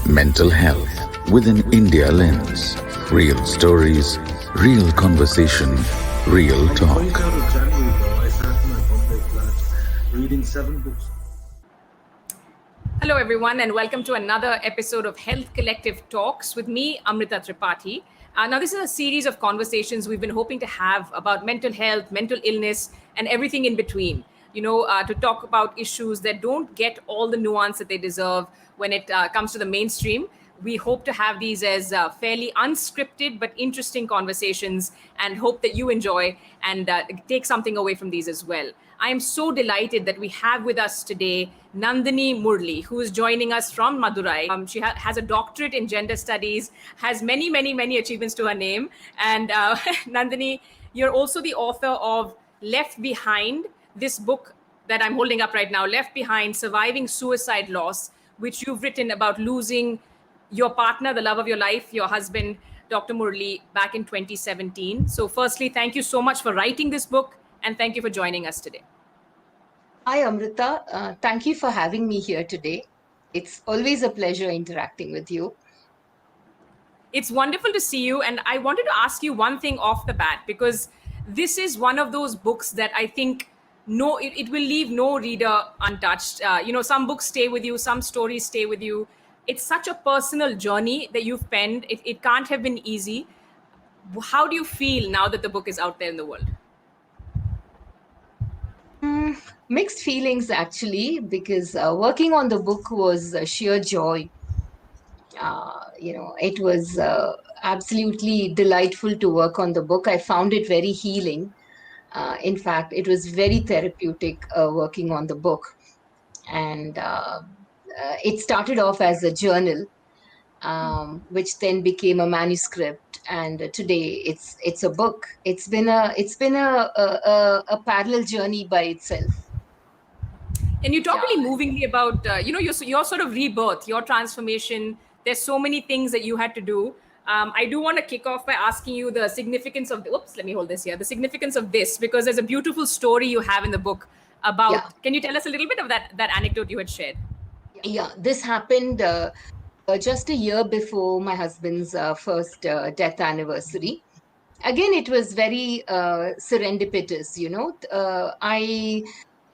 Mental health with an India lens. Real stories, real conversation, real talk. 23rd of January, though, I sat in my Bombay flat reading 7 books. Hello, everyone, and welcome to another episode of Health Collective Talks with me, Amrita Tripathi. Now, this is a series of conversations we've been hoping to have about mental health, mental illness, and everything in between. To talk about issues that don't get all the nuance that they deserve when it comes to the mainstream. We hope to have these as fairly unscripted but interesting conversations and hope that you enjoy and take something away from these as well. I am so delighted that we have with us today Nandini Murali, who is joining us from Madurai. She has a doctorate in gender studies, has many, many, many achievements to her name. And Nandini, you're also the author of Left Behind, this book that I'm holding up right now, Left Behind, Surviving Suicide Loss, which you've written about losing your partner, the love of your life, your husband, Dr. Murali, back in 2017. So firstly, thank you so much for writing this book and thank you for joining us today. Hi, Amrita. Thank you for having me here today. It's always a pleasure interacting with you. It's wonderful to see you. And I wanted to ask you one thing off the bat, because this is one of those books that I think it will leave no reader untouched. Some books stay with you, some stories stay with you. It's such a personal journey that you've penned. It can't have been easy. How do you feel now that the book is out there in the world? Mixed feelings, actually, because working on the book was sheer joy. It was absolutely delightful to work on the book. I found it very healing. In fact, it was very therapeutic working on the book. And it started off as a journal, which then became a manuscript, and today it's a book. It's been a parallel journey by itself. And you talk really movingly about your sort of rebirth, your transformation. There's so many things that you had to do. I do want to kick off by asking you the significance of let me hold this here. The significance of this, because there's a beautiful story you have in the book about. Yeah. Can you tell us a little bit of that anecdote you had shared? Yeah, this happened just a year before my husband's first death anniversary. Again, it was very serendipitous.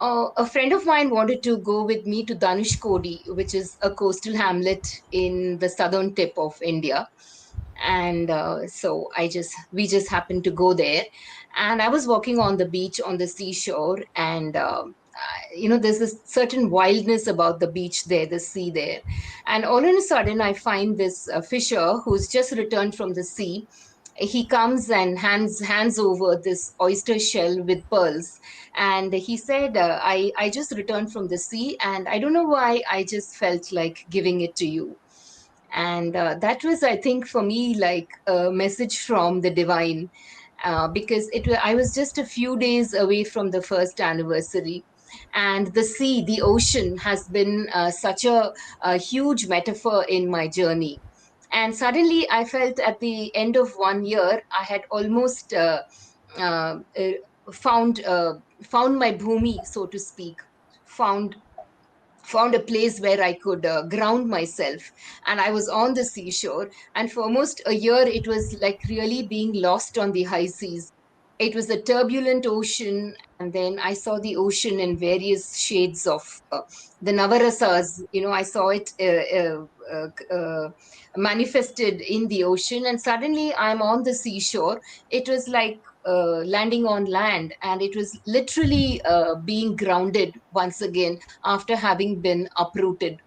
A friend of mine wanted to go with me to Dhanushkodi, which is a coastal hamlet in the southern tip of India. And so we just happened to go there. And I was walking on the beach on the seashore, and there's a certain wildness about the beach there, the sea there. And all of a sudden, I find this fisher who's just returned from the sea. He comes and hands over this oyster shell with pearls, and he said, I just returned from the sea, and I don't know why, I just felt like giving it to you. And that was, I think, for me, like a message from the divine, because I was just a few days away from the first anniversary. And the sea, the ocean, has been such a huge metaphor in my journey. And suddenly I felt at the end of 1 year, I had almost uh, uh, found my bhumi, so to speak, found a place where I could ground myself. And I was on the seashore. And for almost a year, it was like really being lost on the high seas. It was a turbulent ocean. And then I saw the ocean in various shades of the Navarasas. I saw it manifested in the ocean. And suddenly I'm on the seashore. It was like landing on land, and it was literally being grounded once again after having been uprooted.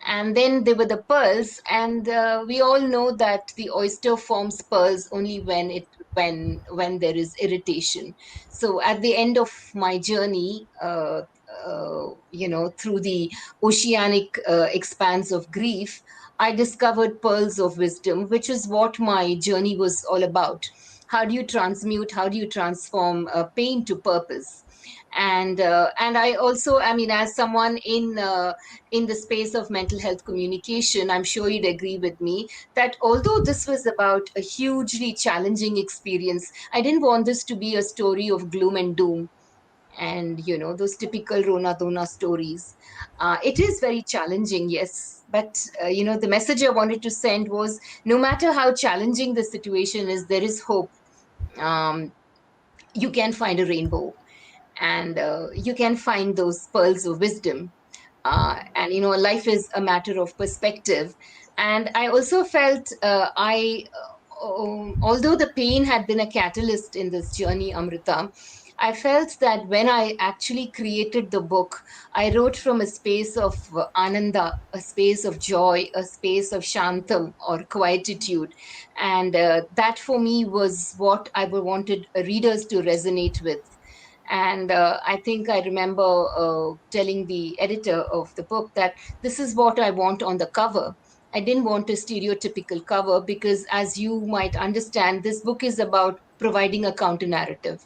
And then there were the pearls, and we all know that the oyster forms pearls only when there is irritation. So at the end of my journey, through the oceanic expanse of grief, I discovered pearls of wisdom, which is what my journey was all about. How do you transmute? How do you transform pain to purpose? And I also, I mean, as someone in the space of mental health communication, I'm sure you'd agree with me that although this was about a hugely challenging experience, I didn't want this to be a story of gloom and doom. and those typical Rona Dona stories. It is very challenging, yes, but the message I wanted to send was, no matter how challenging the situation is, there is hope. um, you can find a rainbow, and you can find those pearls of wisdom. And life is a matter of perspective. And I also felt, although the pain had been a catalyst in this journey, Amrita, I felt that when I actually created the book, I wrote from a space of ananda, a space of joy, a space of shantam or quietude. And that for me was what I wanted readers to resonate with. And I think I remember telling the editor of the book that this is what I want on the cover. I didn't want a stereotypical cover because, as you might understand, this book is about providing a counter narrative.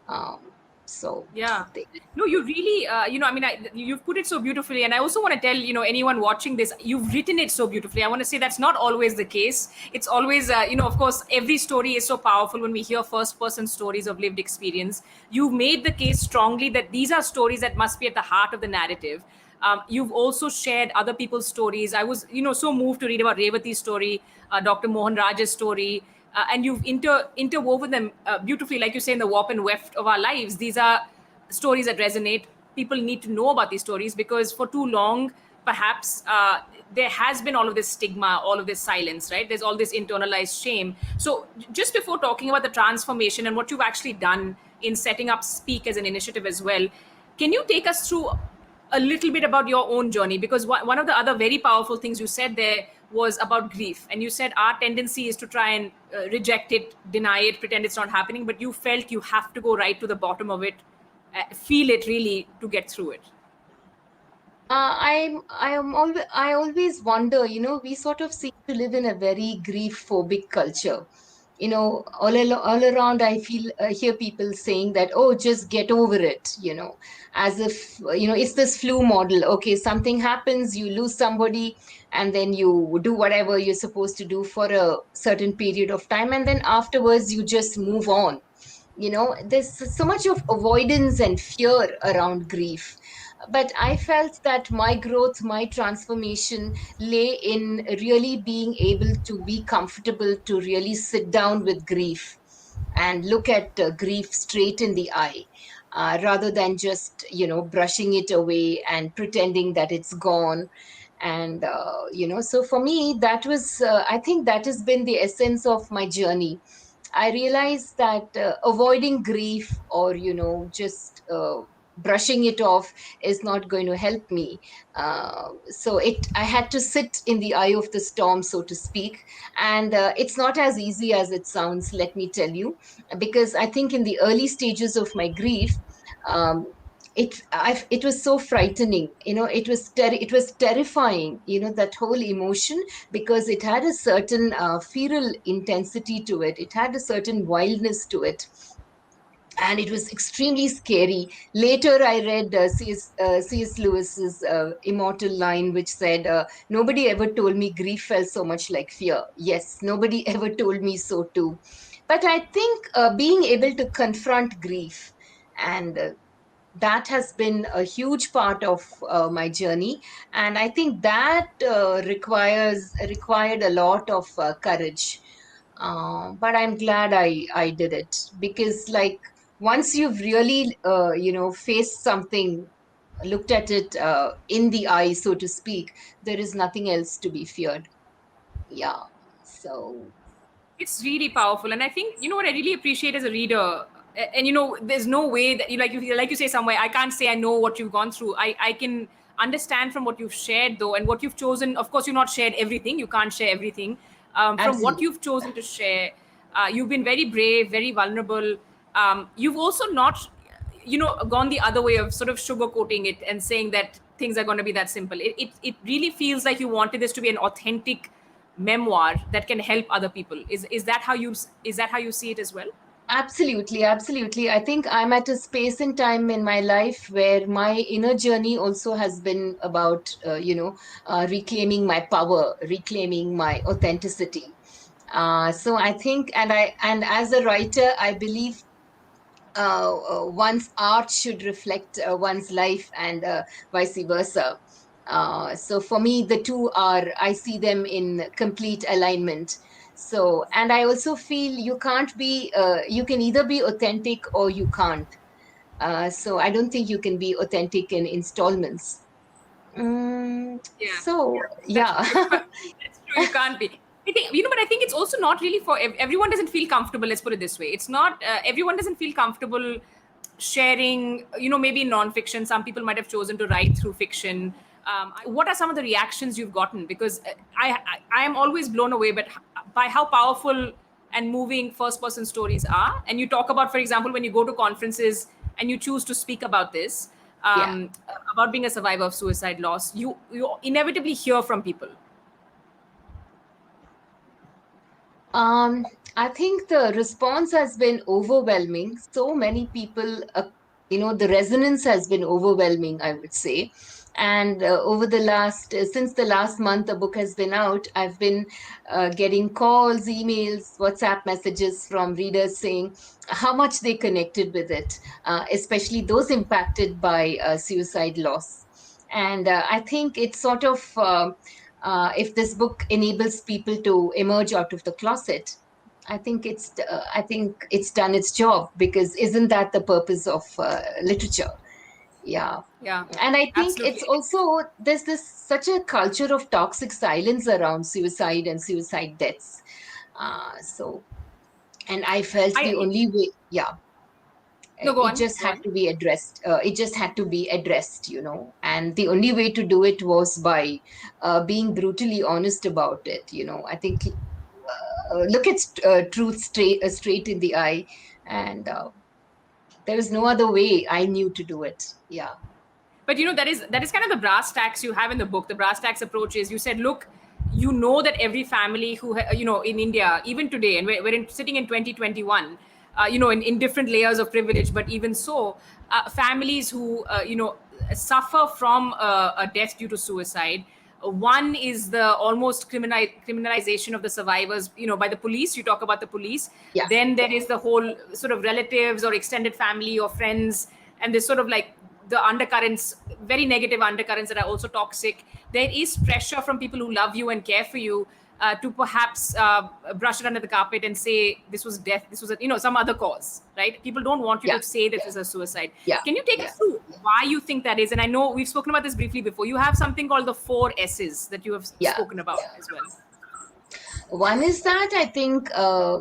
Um, so, Yeah. they, No, you really, I mean, you've put it so beautifully. And I also want to tell, anyone watching this, you've written it so beautifully. I want to say that's not always the case. It's always, of course, every story is so powerful when we hear first person stories of lived experience. You've made the case strongly that these are stories that must be at the heart of the narrative. You've also shared other people's stories. I was, so moved to read about Revati's story, Dr. Mohan Raj's story, and you've interwoven them beautifully, like you say, in the warp and weft of our lives. These are stories that resonate. People need to know about these stories because for too long, perhaps, there has been all of this stigma, all of this silence, right? There's all this internalized shame. So, just before talking about the transformation and what you've actually done in setting up Speak as an initiative as well, can you take us through a little bit about your own journey? Because one of the other very powerful things you said there was about grief. And you said our tendency is to try and reject it, deny it, pretend it's not happening. But you felt you have to go right to the bottom of it, feel it really to get through it. I always wonder, we sort of seem to live in a very grief phobic culture. All around, I hear people saying that, oh, just get over it, as if, it's this flu model. Okay, something happens, you lose somebody, and then you do whatever you're supposed to do for a certain period of time, and then afterwards you just move on. There's so much of avoidance and fear around grief. But I felt that my growth, my transformation lay in really being able to be comfortable to really sit down with grief and look at grief straight in the eye, rather than just brushing it away and pretending that it's gone. And so for me, that was I think that has been the essence of my journey. I realized that avoiding grief, or just brushing it off, is not going to help me. So I had to sit in the eye of the storm, so to speak. And it's not as easy as it sounds, let me tell you, because I think in the early stages of my grief, um, it was so frightening. It was terrifying. That whole emotion, because it had a certain feral intensity to it. It had a certain wildness to it, and it was extremely scary. Later, I read C.S. Lewis's immortal line, which said, "Nobody ever told me grief felt so much like fear." Yes, nobody ever told me so too. But I think being able to confront grief, and that has been a huge part of my journey. And I think that required a lot of courage. But I'm glad I did it, because, like, once you've really faced something, looked at it in the eye, so to speak, there is nothing else to be feared. Yeah. So It's really powerful. And I think, what I really appreciate as a reader, and there's no way that like you say somewhere, I can't say I know what you've gone through. I can understand from what you've shared, though, and what you've chosen. Of course, you've not shared everything. You can't share everything. From what absolutely. you've chosen to share, you've been very brave, very vulnerable. You've also not, gone the other way of sort of sugarcoating it and saying that things are going to be that simple. It really feels like you wanted this to be an authentic memoir that can help other people. Is that how you see it as well? Absolutely, absolutely. I think I'm at a space and time in my life where my inner journey also has been about, reclaiming my power, reclaiming my authenticity. So I think, and as a writer, I believe one's art should reflect one's life, and vice versa. So for me, the two are, I see them in complete alignment. So, and I also feel you can't be, you can either be authentic or you can't. So I don't think you can be authentic in installments. Yeah, So that's yeah. true. That's true. You can't be. I think, but I think it's also not really for everyone. Doesn't feel comfortable. Let's put it this way. It's not everyone doesn't feel comfortable sharing. Maybe in nonfiction, some people might have chosen to write through fiction. What are some of the reactions you've gotten? Because I am always blown away, by how powerful and moving first person stories are. And you talk about, for example, when you go to conferences and you choose to speak about this, Yeah. about being a survivor of suicide loss, you inevitably hear from people. Um, I think the response has been overwhelming. So many people, the resonance has been overwhelming, I would say. And over the last, since the last month the book has been out, I've been getting calls, emails, WhatsApp messages from readers saying how much they connected with it, especially those impacted by suicide loss. And I think it's sort of, if this book enables people to emerge out of the closet, I think it's done its job, because isn't that the purpose of literature? Yeah. Yeah, And I think it's absolutely. also, there's this such a culture of toxic silence around suicide and suicide deaths. So, and I felt the I only way, yeah, No, go it on, just go had on. to be addressed. It just had to be addressed, and the only way to do it was by being brutally honest about it. I think, look at truth straight in the eye, and there is no other way I knew to do it. Yeah. But that is kind of the brass tacks you have in the book. The brass tacks approach is, you said, look, that every family in India, even today, and sitting in 2021, in different layers of privilege, but even so, families who suffer from a death due to suicide. One is the almost criminalization of the survivors, by the police. You talk about the police. Yeah. Then there is the whole sort of relatives or extended family or friends, and this sort of like the undercurrents, very negative undercurrents that are also toxic. There is pressure from people who love you and care for you, to perhaps brush it under the carpet and say this was death, this was some other cause, right? People don't want you Yeah. to say this is a suicide. Yeah. Can you take Yeah. us through why you think that is? And I know we've spoken about this briefly before. You have something called the 4 S's that you have Yeah. spoken about as well. One is that I think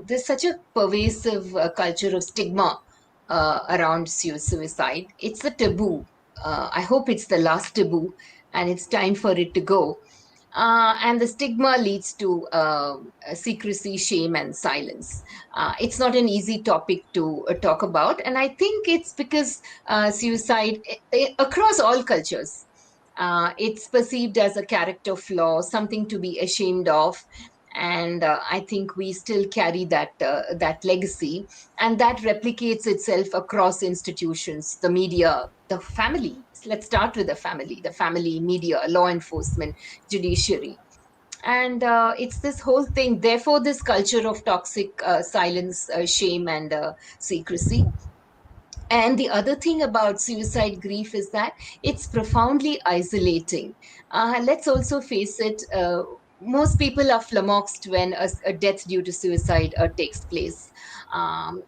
there's such a pervasive culture of stigma around suicide. It's a taboo. I hope it's the last taboo, and it's time for it to go. And the stigma leads to secrecy, shame, and silence. It's not an easy topic to talk about. And I think it's because suicide, across all cultures, it's perceived as a character flaw, something to be ashamed of. And I think we still carry that legacy, and that replicates itself across institutions, the media, the family. Let's start with the family, media, law enforcement, judiciary. And it's this whole thing, therefore this culture of toxic silence, shame, and secrecy. And the other thing about suicide grief is that it's profoundly isolating. Let's also face it, most people are flummoxed when a death due to suicide takes place. You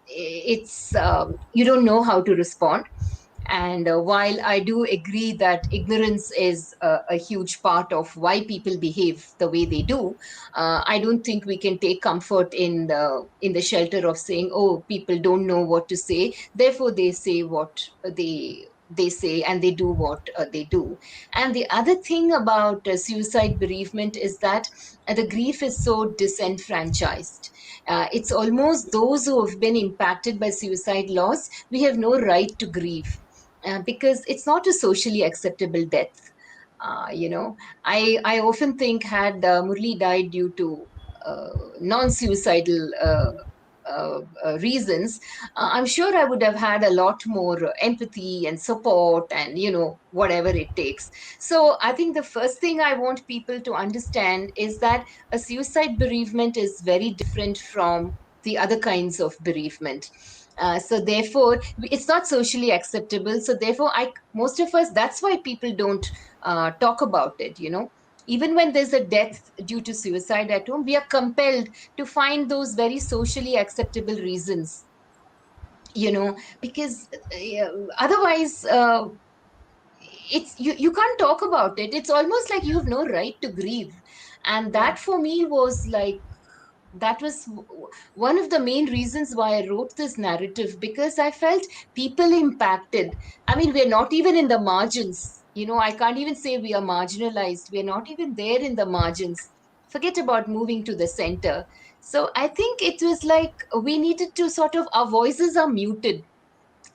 don't know how to respond. And while I do agree that ignorance is a huge part of why people behave the way they do, I don't think we can take comfort in the shelter of saying, "Oh, people don't know what to say, therefore they say what they say, and they do what they do." And the other thing about suicide bereavement is that the grief is so disenfranchised. It's almost those who have been impacted by suicide loss, we have no right to grieve, because it's not a socially acceptable death. I often think, had Murli died due to non-suicidal reasons, I'm sure I would have had a lot more empathy and support, and whatever it takes. So I think the first thing I want people to understand is that a suicide bereavement is very different from the other kinds of bereavement. So therefore, it's not socially acceptable. So therefore, most of us, that's why people don't talk about it. Even when there's a death due to suicide at home, we are compelled to find those very socially acceptable reasons. Because otherwise, you can't talk about it. It's almost like you have no right to grieve. And Yeah. that for me was like, that was one of the main reasons why I wrote this narrative, because I felt people impacted. I mean, we're not even in the margins. I can't even say we are marginalized. We're not even there in the margins. Forget about moving to the center. So I think it was like we needed to sort of, our voices are muted,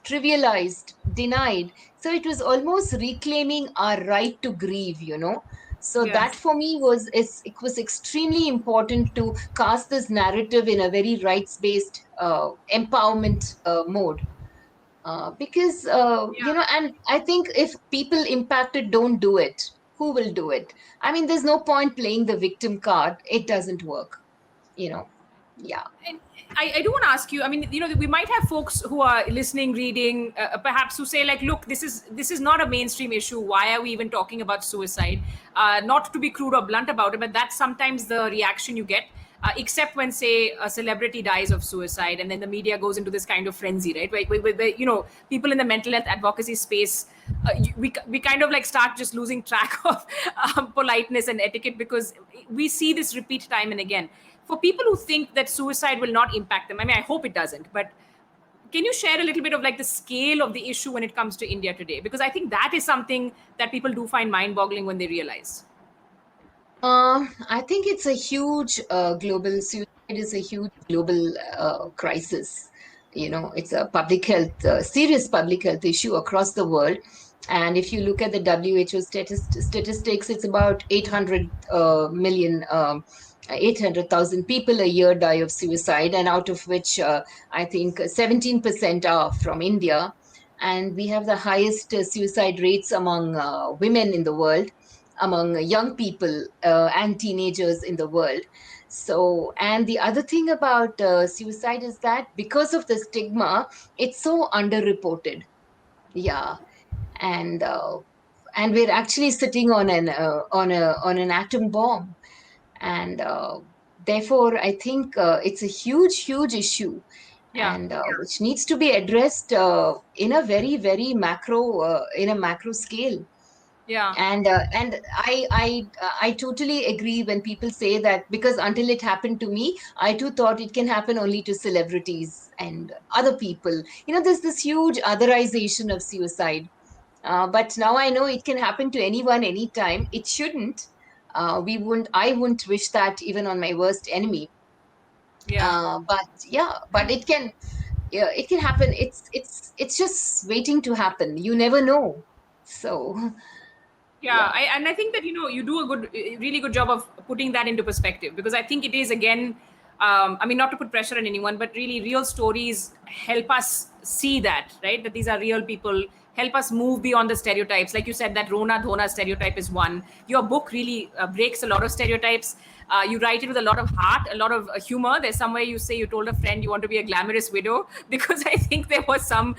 trivialized, denied. So it was almost reclaiming our right to grieve. So Yeah. that for me it was extremely important to cast this narrative in a very rights-based empowerment mode. Because and I think if people impacted don't do it, who will do it? I mean, there's no point playing the victim card. It doesn't work. You know. Yeah. And I do want to ask you. I mean, we might have folks who are listening, reading, perhaps who say like, "Look, this is not a mainstream issue. Why are we even talking about suicide?" Not to be crude or blunt about it, but that's sometimes the reaction you get. Except when, say, a celebrity dies of suicide, and then the media goes into this kind of frenzy, right? Where people in the mental health advocacy space, we kind of like start just losing track of politeness and etiquette, because we see this repeat time and again. For people who think that suicide will not impact them, I mean, I hope it doesn't, but can you share a little bit of like the scale of the issue when it comes to India today? Because I think that is something that people do find mind boggling when they realize. I think it's a huge global suicide is a huge global crisis. It's a serious public health issue across the world. And if you look at the WHO statistics, it's about 800 million, 800,000 people a year die of suicide, and out of which I think 17% are from India. And we have the highest suicide rates among women in the world, among young people and teenagers in the world. So, and the other thing about suicide is that because of the stigma, it's so underreported. Yeah, and uh, and we're actually sitting on an atom bomb, and therefore, I think it's a huge issue, Yeah. and which needs to be addressed in a very very macro scale. Yeah. And I totally agree when people say that, because until it happened to me, I too thought it can happen only to celebrities and other people. There's this huge otherization of suicide, but now I know it can happen to anyone anytime. It shouldn't. We wouldn't I wouldn't wish that even on my worst enemy. Yeah. But yeah, but it can. Yeah, it can happen. It's just waiting to happen. You never know. So Yeah, yeah. and I think that you do really good job of putting that into perspective, because I think it is again, I mean, not to put pressure on anyone, but really real stories help us see that, right? That these are real people, help us move beyond the stereotypes. Like you said, that Rona Dhona stereotype is one. Your book really breaks a lot of stereotypes. You write it with a lot of heart, a lot of humor. There's somewhere you say you told a friend you want to be a glamorous widow because I think there was some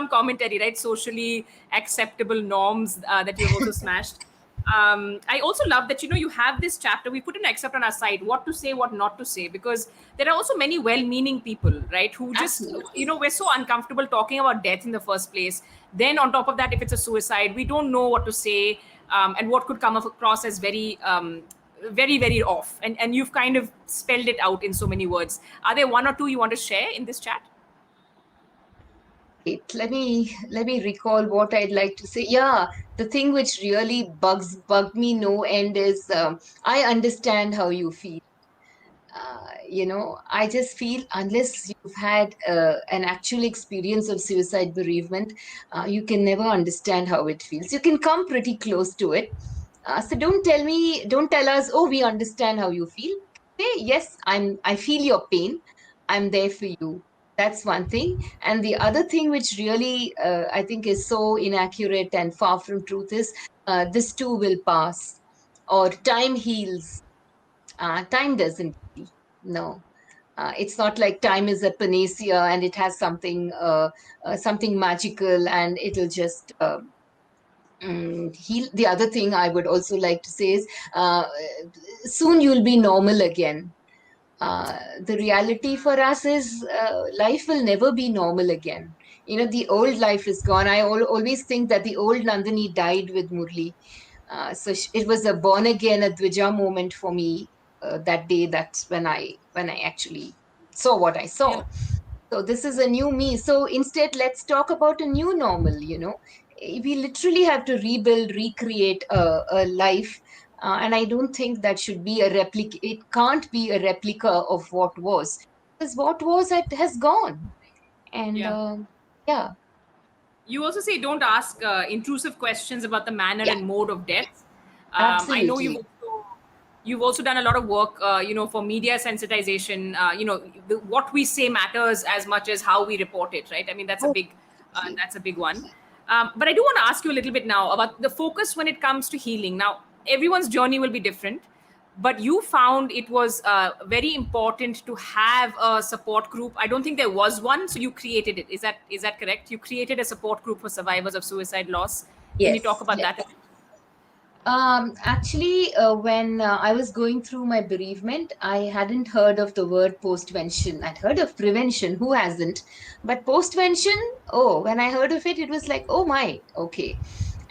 commentary, right? Socially acceptable norms that you've also smashed. I also love that you have this chapter. We put an excerpt on our site, what to say, what not to say, because there are also many well-meaning people, right, who just Absolutely. we're so uncomfortable talking about death in the first place. Then on top of that, if it's a suicide, we don't know what to say, and what could come across as very very off. And you've kind of spelled it out in so many words. Are there one or two you want to share in this chat? Wait, let me recall what I'd like to say. Yeah, the thing which really bugged me no end is, I understand how you feel. I just feel unless you've had an actual experience of suicide bereavement, you can never understand how it feels. You can come pretty close to it. So don't tell us, oh, we understand how you feel. Say, yes, I feel your pain. I'm there for you. That's one thing. And the other thing, which really I think is so inaccurate and far from truth, is this too will pass, or time heals. Time doesn't heal. No. It's not like time is a panacea and it has something magical and it'll just heal. The other thing I would also like to say is soon you'll be normal again. The reality for us is life will never be normal again. The old life is gone. I always think that the old Nandini died with Murli. It was a born again, a Dvija moment for me that day. That's when I actually saw what I Yeah. saw. So this is a new me. So instead, let's talk about a new normal. We literally have to rebuild, recreate a life. And I don't think that should be a replica. It can't be a replica of what was, because what was it has gone. And Yeah. yeah, You also say don't ask intrusive questions about the manner yeah, and mode of death. I know absolutely. you've also done a lot of work, for media sensitization. What we say matters as much as how we report it, right? I mean, Oh, that's a big one. But I do want to ask you a little bit now about the focus when it comes to healing. Now, everyone's journey will be different, but you found it was very important to have a support group. I don't think there was one, so you created it. Is that correct? You created a support group for survivors of suicide loss. Can you talk yes, about yes. that? Actually, when I was going through my bereavement, I hadn't heard of the word postvention. I'd heard of prevention. Who hasn't? But postvention, oh, when I heard of it, it was like, oh my, okay.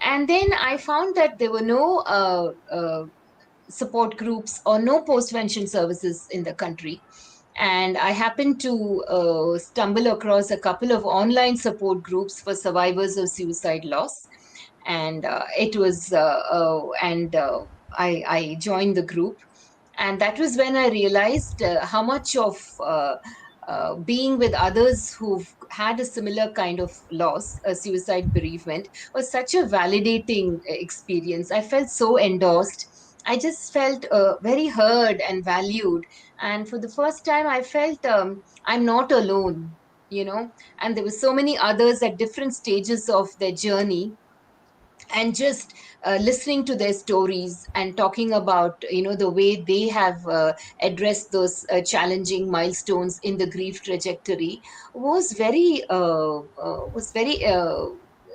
And then I found that there were no support groups or no postvention services in the country. And I happened to stumble across a couple of online support groups for survivors of suicide loss. And it was, and I joined the group. And that was when I realized how much of being with others who've had a similar kind of loss, a suicide bereavement, was such a validating experience. I felt so endorsed. I just felt very heard and valued. And for the first time, I felt I'm not alone, and there were so many others at different stages of their journey, and just listening to their stories and talking about the way they have addressed those challenging milestones in the grief trajectory was very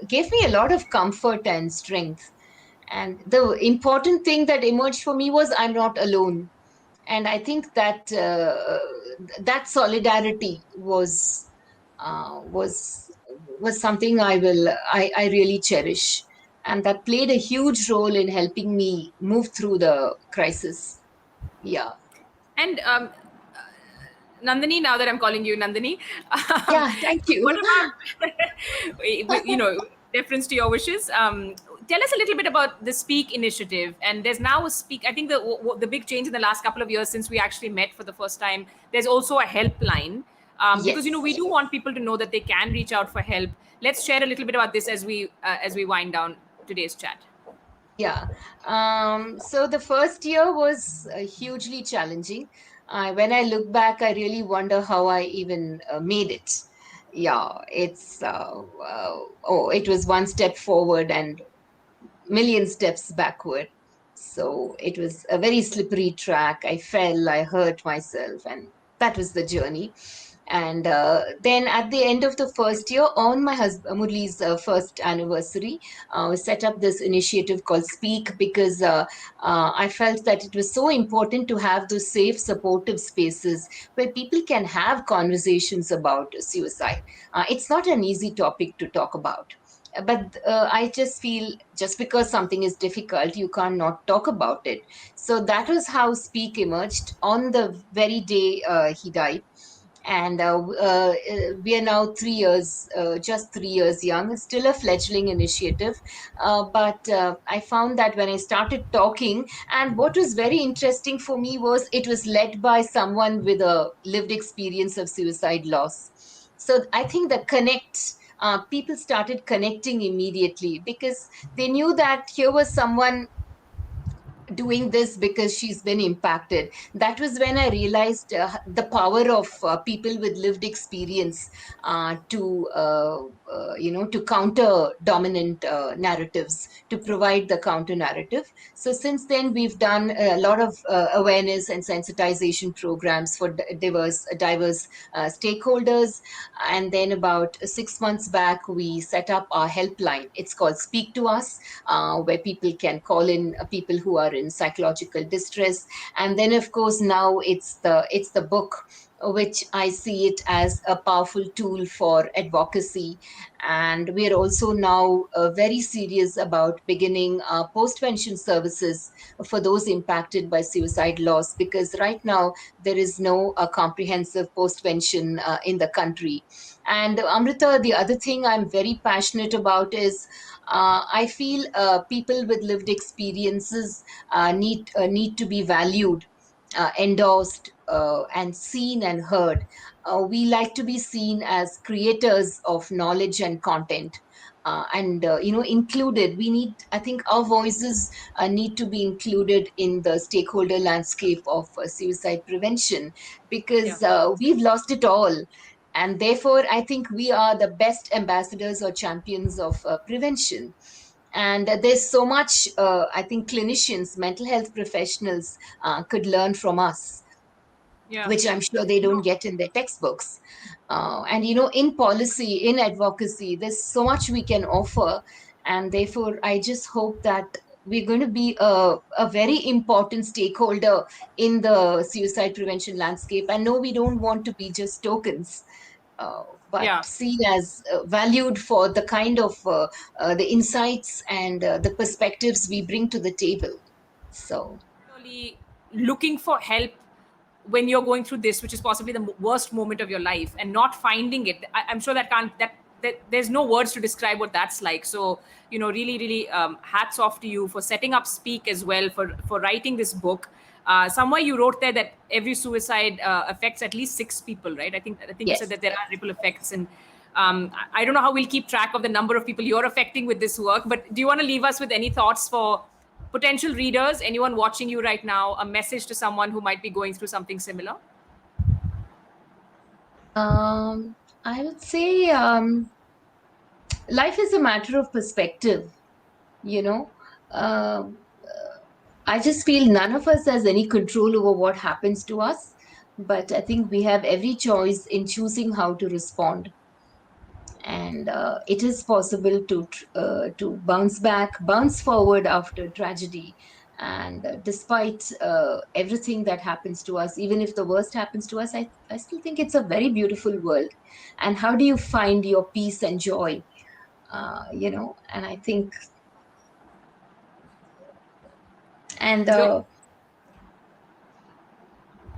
gave me a lot of comfort and strength. And the important thing that emerged for me was I'm not alone. And I think that that solidarity was something I really cherish, and that played a huge role in helping me move through the crisis. Yeah, And Nandini, now that I'm calling you Nandini, yeah. Thank what you. about, deference to your wishes? Tell us a little bit about the Speak initiative. And there's now a Speak. I think the big change in the last couple of years since we actually met for the first time. There's also a helpline, because Yes. we do want people to know that they can reach out for help. Let's share a little bit about this as we wind down today's chat. Yeah. So the first year was hugely challenging. When I look back, I really wonder how I even made it. Yeah, it was one step forward and million steps backward. So it was a very slippery track. I fell, I hurt myself, and that was the journey. And then at the end of the first year, on my husband Murli's first anniversary, we set up this initiative called Speak, because I felt that it was so important to have those safe, supportive spaces where people can have conversations about suicide. It's not an easy topic to talk about, but I just feel just because something is difficult, you can't not talk about it. So that was how Speak emerged on the very day he died. And we are now 3 years, just 3 years young, still a fledgling initiative. But I found that when I started talking, and what was very interesting for me was it was led by someone with a lived experience of suicide loss. So I think the people started connecting immediately, because they knew that here was someone doing this because she's been impacted. That was when I realized the power of people with lived experience to to counter dominant narratives, to provide the counter narrative. So since then, we've done a lot of awareness and sensitization programs for diverse stakeholders. And then about 6 months back, we set up our helpline. It's called Speak to Us, where people can call in people who are in psychological distress. And then, of course, now it's the book, which I see it as a powerful tool for advocacy. And we are also now very serious about beginning postvention services for those impacted by suicide loss, because right now there is no comprehensive postvention in the country. And Amrita, the other thing I'm very passionate about is I feel people with lived experiences need to be valued, endorsed, and seen and heard. We like to be seen as creators of knowledge and content. And included, we need, I think our voices need to be included in the stakeholder landscape of suicide prevention, Yeah. because we've lost it all. And therefore, I think we are the best ambassadors or champions of prevention. And there's so much, I think clinicians, mental health professionals could learn from us, Yeah. which I'm sure they don't get in their textbooks. And, in policy, in advocacy, there's so much we can offer. And therefore, I just hope that we're going to be a very important stakeholder in the suicide prevention landscape. And no, we don't want to be just tokens, but Yeah. seen as valued for the kind of the insights and the perspectives we bring to the table. So, Really looking for help when you're going through this, which is possibly the worst moment of your life, and not finding it. I'm sure that there's no words to describe what that's like. So, really, really, hats off to you for setting up Speak as well, for writing this book. Somewhere you wrote there that every suicide affects at least 6 people, right? I think you said yes. that there are ripple effects, and I don't know how we'll keep track of the number of people you're affecting with this work. But do you want to leave us with any thoughts for potential readers, anyone watching you right now, a message to someone who might be going through something similar? I would say life is a matter of perspective, you know. Um I just feel none of us has any control over what happens to us, but I think we have every choice in choosing how to respond. And it is possible to bounce back, bounce forward after tragedy. And despite everything that happens to us, even if the worst happens to us, I still think it's a very beautiful world. And how do you find your peace and joy? And I think, and Though,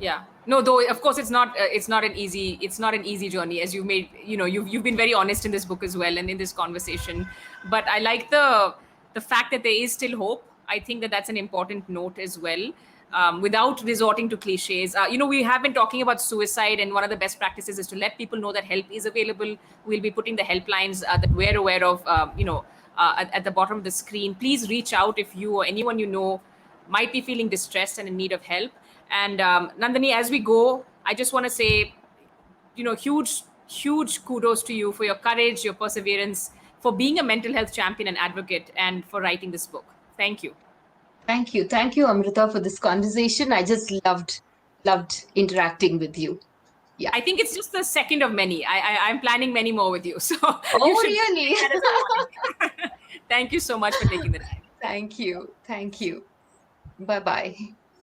yeah, no, though of course it's not an easy journey, as you made, you've been very honest in this book as well and in this conversation. But I like the fact that there is still hope. I think that that's an important note as well. Without resorting to cliches, we have been talking about suicide, and one of the best practices is to let people know that help is available. We'll be putting the helplines that we're aware of, at the bottom of the screen. Please reach out if you or anyone you know might be feeling distressed and in need of help. And Nandini, as we go, I just want to say, huge, huge kudos to you for your courage, your perseverance, for being a mental health champion and advocate, and for writing this book. Thank you. thank you, Amrita, for this conversation. I just loved interacting with you. Yeah. I think it's just the second of many. I'm planning many more with you. So you Oh, should really? take that as a warning. Thank you so much for taking the time. Thank you. Bye bye.